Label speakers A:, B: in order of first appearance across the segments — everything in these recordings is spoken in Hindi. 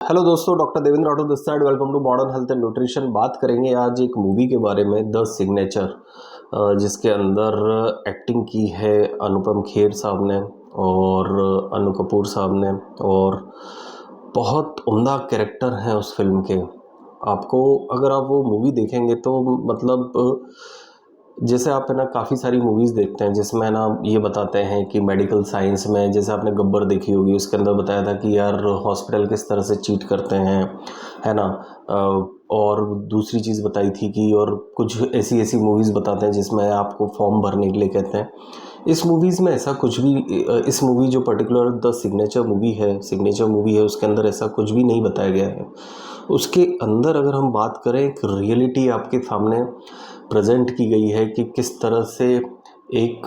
A: हेलो दोस्तों, doctor Devendra Rathore this side. Welcome to modern health and nutrition. बात करेंगे आज एक मूवी के बारे में, द सिग्नेचर, जिसके अंदर एक्टिंग की है अनुपम खेर साहब ने और अनु कपूर साहब ने, और बहुत उम्दा कैरेक्टर हैं उस फिल्म के। आपको अगर आप वो मूवी देखेंगे तो मतलब जैसे आप है ना काफ़ी सारी मूवीज़ देखते हैं जिसमें ना ये बताते हैं कि मेडिकल साइंस में, जैसे आपने गब्बर देखी होगी, उसके अंदर बताया था कि यार हॉस्पिटल किस तरह से चीट करते हैं, है ना। और दूसरी चीज़ बताई थी कि और कुछ ऐसी ऐसी मूवीज़ बताते हैं जिसमें आपको फॉर्म भरने के लिए कहते हैं। इस मूवीज़ में ऐसा कुछ भी, इस मूवी जो पर्टिकुलर द सिग्नेचर मूवी है, उसके अंदर ऐसा कुछ भी नहीं बताया गया है। उसके अंदर अगर हम बात करें, एक रियलिटी आपके सामने प्रेजेंट की गई है कि किस तरह से एक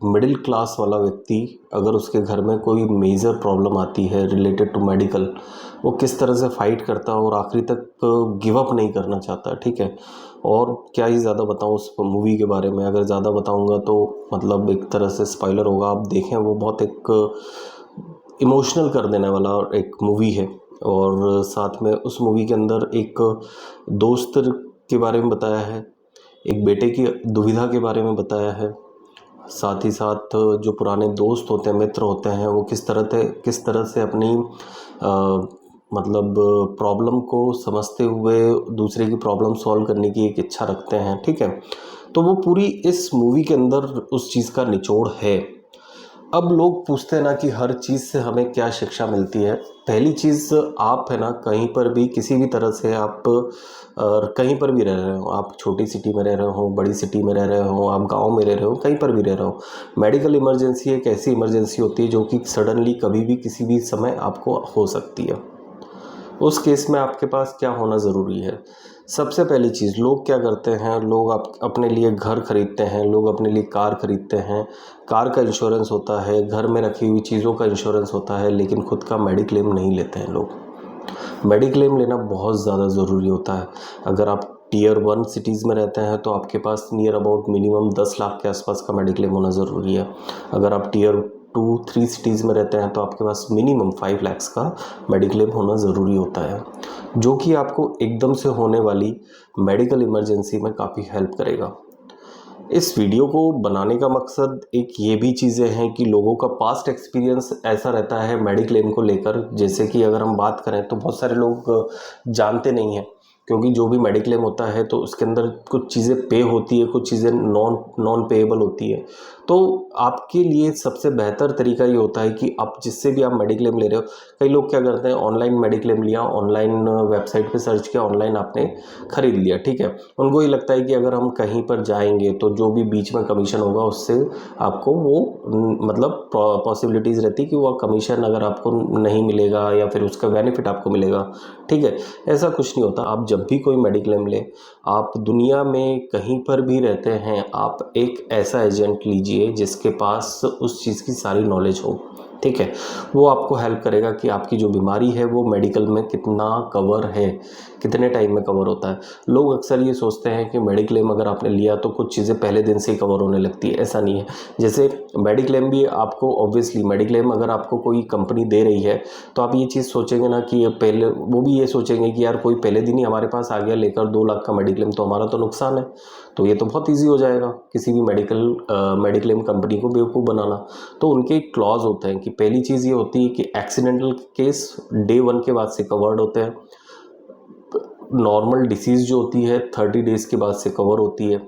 A: मिडिल क्लास वाला व्यक्ति, अगर उसके घर में कोई मेजर प्रॉब्लम आती है रिलेटेड टू मेडिकल, वो किस तरह से फाइट करता है और आखिरी तक गिव अप नहीं करना चाहता, ठीक है। और क्या ही ज़्यादा बताऊँ उस मूवी के बारे में, अगर ज़्यादा बताऊँगा तो मतलब एक तरह से स्पॉइलर होगा। आप देखें, वो बहुत एक इमोशनल कर देने वाला एक मूवी है। और साथ में उस मूवी के अंदर एक दोस्त के बारे में बताया है, एक बेटे की दुविधा के बारे में बताया है, साथ ही साथ जो पुराने दोस्त होते हैं, मित्र होते हैं, वो किस तरह से अपनी मतलब प्रॉब्लम को समझते हुए दूसरे की प्रॉब्लम सॉल्व करने की एक इच्छा रखते हैं, ठीक है। तो वो पूरी इस मूवी के अंदर उस चीज़ का निचोड़ है। अब लोग पूछते हैं ना कि हर चीज़ से हमें क्या शिक्षा मिलती है। पहली चीज़, आप है ना कहीं पर भी किसी भी तरह से आप कहीं पर भी रह रहे हो, आप छोटी सिटी में रह रहे हो, बड़ी सिटी में रह रहे हो, आप गांव में रह रहे हो, कहीं पर भी रह रहे हो, मेडिकल इमरजेंसी एक ऐसी इमरजेंसी होती है जो कि सडनली कभी भी किसी भी समय आपको हो सकती है। उस केस में आपके पास क्या होना ज़रूरी है? सबसे पहली चीज़, लोग क्या करते हैं, लोग अपने लिए घर खरीदते हैं, लोग अपने लिए कार खरीदते हैं। कार का इंश्योरेंस होता है, घर में रखी हुई चीज़ों का इंश्योरेंस होता है, लेकिन खुद का मेडिक्लेम नहीं लेते हैं लोग। मेडिक्लेम लेना बहुत ज़्यादा ज़रूरी होता है। अगर आप टियर 1 सिटीज़ में रहते हैं तो आपके पास नियर अबाउट मिनिमम 10 लाख के आसपास का मेडिक्लेम होना ज़रूरी है। अगर आप टियर 2-3 सिटीज़ में रहते हैं तो आपके पास मिनिमम 5 लैक्स का मेडिक्लेम होना ज़रूरी होता है, जो कि आपको एकदम से होने वाली मेडिकल इमरजेंसी में काफ़ी हेल्प करेगा। इस वीडियो को बनाने का मकसद एक ये भी चीज़ें हैं कि लोगों का पास्ट एक्सपीरियंस ऐसा रहता है मेडिक्लेम को लेकर। जैसे कि अगर हम बात करें तो बहुत सारे लोग जानते नहीं हैं, क्योंकि जो भी मेडिक्लेम होता है तो उसके अंदर कुछ चीज़ें पे होती है, कुछ चीज़ें नॉन पेएबल होती है। तो आपके लिए सबसे बेहतर तरीका ये होता है कि आप जिससे भी आप मेडिक्लेम ले रहे हो, कई लोग क्या करते हैं, ऑनलाइन मेडिक्लेम लिया, ऑनलाइन वेबसाइट पे सर्च किया, ऑनलाइन आपने ख़रीद लिया, ठीक है। उनको ये लगता है कि अगर हम कहीं पर जाएंगे तो जो भी बीच में कमीशन होगा उससे आपको वो मतलब पॉसिबिलिटीज़ रहती है कि वो कमीशन अगर आपको नहीं मिलेगा या फिर उसका बेनिफिट आपको मिलेगा, ठीक है। ऐसा कुछ नहीं होता। आप जब भी कोई मेडिक्लेम लें, आप दुनिया में कहीं पर भी रहते हैं, आप एक ऐसा एजेंट लीजिए जिसके पास उस चीज़ की सारी नॉलेज हो, ठीक है। वो आपको हेल्प करेगा कि आपकी जो बीमारी है वो मेडिकल में कितना कवर है, कितने टाइम में कवर होता है। लोग अक्सर ये सोचते हैं कि मेडिक्लेम अगर आपने लिया तो कुछ चीज़ें पहले दिन से ही कवर होने लगती है, ऐसा नहीं है। जैसे मेडिक्लेम भी आपको, ऑब्वियसली मेडिक्लेम अगर आपको कोई कंपनी दे रही है तो आप ये चीज़ सोचेंगे ना कि ये पहले, वो भी ये सोचेंगे कि यार कोई पहले दिन ही हमारे पास आ गया लेकर 2 लाख का मेडिक्लेम, तो हमारा तो नुकसान है, तो ये तो बहुत ईजी हो जाएगा किसी भी मेडिक्लेम कंपनी को बेवकूफ़ बनाना। तो उनके एक क्लॉज होते हैं कि पहली चीज़ ये होती है कि एक्सीडेंटल केस डे 1 के बाद से कवर्ड होते हैं, नॉर्मल डिसीज़ जो होती है 30 डेज़ के बाद से कवर होती है,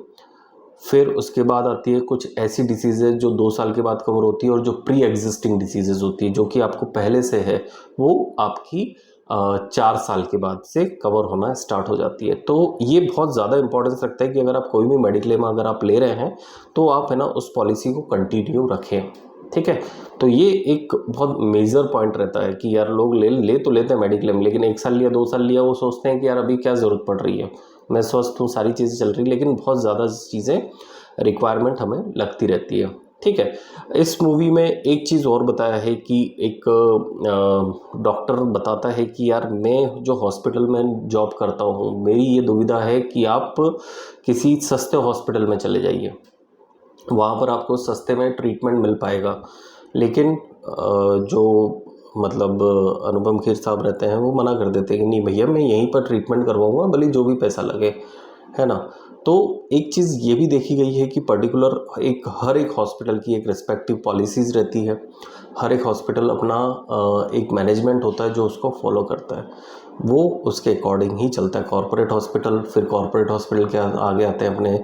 A: फिर उसके बाद आती है कुछ ऐसी डिसीज़ेज जो 2 साल के बाद कवर होती है, और जो प्री एग्जिस्टिंग डिसीज़ेज होती है जो कि आपको पहले से है, वो आपकी 4 साल के बाद से कवर होना स्टार्ट हो जाती है। तो ये बहुत ज़्यादा इंपॉर्टेंस रखता है कि अगर आप कोई भी मेडिक्लेम अगर आप ले रहे हैं तो आप है ना उस पॉलिसी को कंटिन्यू रखें, ठीक है। तो ये एक बहुत मेजर पॉइंट रहता है कि यार लोग ले तो लेते हैं मेडिक्लेम, लेकिन 1 साल लिया, 2 साल लिया, वो सोचते हैं कि यार अभी क्या ज़रूरत पड़ रही है, मैं स्वस्थ हूँ, सारी चीज़ें चल रही, लेकिन बहुत ज़्यादा चीज़ें रिक्वायरमेंट हमें लगती रहती है, ठीक है। इस मूवी में एक चीज़ और बताया है कि एक डॉक्टर बताता है कि यार मैं जो हॉस्पिटल में जॉब करता हूँ, मेरी ये दुविधा है कि आप किसी सस्ते हॉस्पिटल में चले जाइए, वहाँ पर आपको सस्ते में ट्रीटमेंट मिल पाएगा, लेकिन जो मतलब अनुपम खेर साहब रहते हैं, वो मना कर देते हैं कि नहीं भैया मैं यहीं पर ट्रीटमेंट करवाऊंगा, भले जो भी पैसा लगे, है ना। तो एक चीज़ ये भी देखी गई है कि पर्टिकुलर हर एक हॉस्पिटल की एक रिस्पेक्टिव पॉलिसीज़ रहती है। हर एक हॉस्पिटल अपना एक मैनेजमेंट होता है जो उसको फॉलो करता है, वो उसके अकॉर्डिंग ही चलता है। कॉरपोरेट हॉस्पिटल, फिर कॉरपोरेट हॉस्पिटल के आगे आते हैं अपने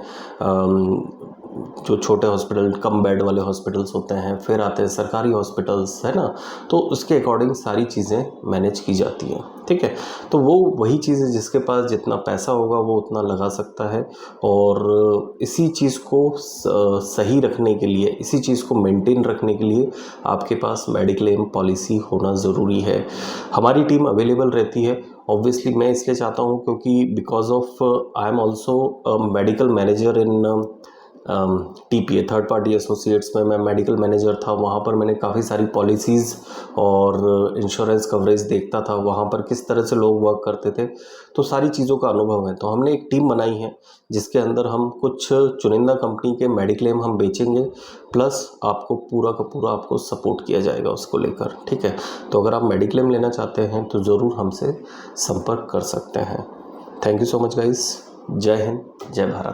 A: जो छोटे हॉस्पिटल, कम बेड वाले हॉस्पिटल्स होते हैं, फिर आते हैं सरकारी हॉस्पिटल्स, है ना। तो उसके अकॉर्डिंग सारी चीज़ें मैनेज की जाती हैं, ठीक है। तो वो वही चीज़ है, जिसके पास जितना पैसा होगा वो उतना लगा सकता है। और इसी चीज़ को सही रखने के लिए, इसी चीज़ को मेंटेन रखने के लिए आपके पास मेडिक्लेम पॉलिसी होना ज़रूरी है। हमारी टीम अवेलेबल रहती है। ऑब्वियसली मैं इसलिए चाहता हूँ क्योंकि because of I am also medical manager in TPA, third party associates में मैं मेडिकल मैनेजर था। वहाँ पर मैंने काफ़ी सारी पॉलिसीज़ और इंश्योरेंस कवरेज देखता था, वहाँ पर किस तरह से लोग वर्क करते थे, तो सारी चीज़ों का अनुभव है। तो हमने एक टीम बनाई है जिसके अंदर हम कुछ चुनिंदा कंपनी के मेडिक्लेम हम बेचेंगे, प्लस आपको पूरा का पूरा आपको सपोर्ट किया जाएगा उसको लेकर, ठीक है। तो अगर आप मेडिक्लेम लेना चाहते हैं तो ज़रूर हमसे संपर्क कर सकते हैं। Thank you so much guys. जय हिंद, जय भारत।